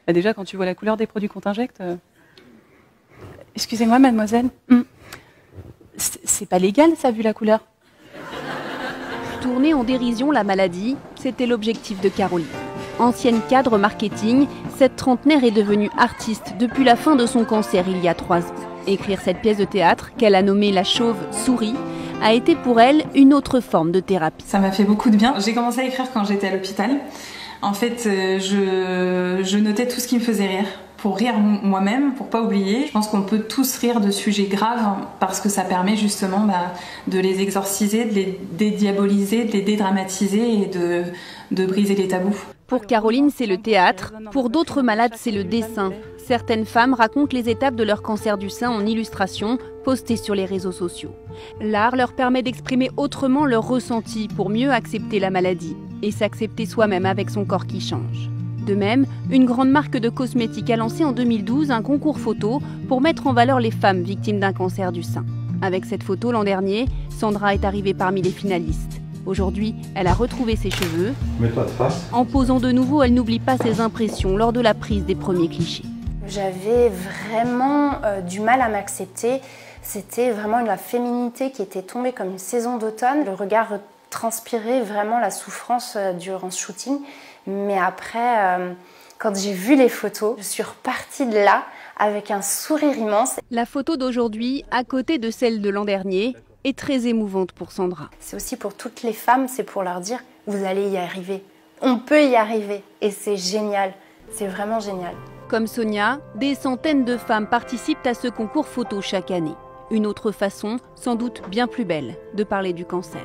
Bah déjà, quand tu vois la couleur des produits qu'on t'injecte... Excusez-moi, mademoiselle. C'est pas légal, ça, vu la couleur. Tourner en dérision la maladie, c'était l'objectif de Caroline. Ancienne cadre marketing, cette trentenaire est devenue artiste depuis la fin de son cancer il y a 3 ans. Écrire cette pièce de théâtre, qu'elle a nommée La Chauve-Souris, a été pour elle une autre forme de thérapie. Ça m'a fait beaucoup de bien. J'ai commencé à écrire quand j'étais à l'hôpital. En fait, je notais tout ce qui me faisait rire, pour rire moi-même, pour pas oublier. Je pense qu'on peut tous rire de sujets graves parce que ça permet justement de les exorciser, de les dédiaboliser, de les dédramatiser et de briser les tabous. Pour Caroline, c'est le théâtre. Pour d'autres malades, c'est le dessin. Certaines femmes racontent les étapes de leur cancer du sein en illustration, postées sur les réseaux sociaux. L'art leur permet d'exprimer autrement leurs ressentis pour mieux accepter la maladie et s'accepter soi-même avec son corps qui change. De même, une grande marque de cosmétiques a lancé en 2012 un concours photo pour mettre en valeur les femmes victimes d'un cancer du sein. Avec cette photo l'an dernier, Sandra est arrivée parmi les finalistes. Aujourd'hui, elle a retrouvé ses cheveux. Mets-toi de face. En posant de nouveau, elle n'oublie pas ses impressions lors de la prise des premiers clichés. J'avais vraiment du mal à m'accepter. C'était vraiment la féminité qui était tombée comme une saison d'automne. Le regard transpirait vraiment la souffrance durant ce shooting. Mais après, quand j'ai vu les photos, je suis repartie de là avec un sourire immense. La photo d'aujourd'hui, à côté de celle de l'an dernier, est très émouvante pour Sandra. C'est aussi pour toutes les femmes, c'est pour leur dire « vous allez y arriver, on peut y arriver » et c'est génial, c'est vraiment génial. Comme Sonia, des centaines de femmes participent à ce concours photo chaque année. Une autre façon, sans doute bien plus belle, de parler du cancer.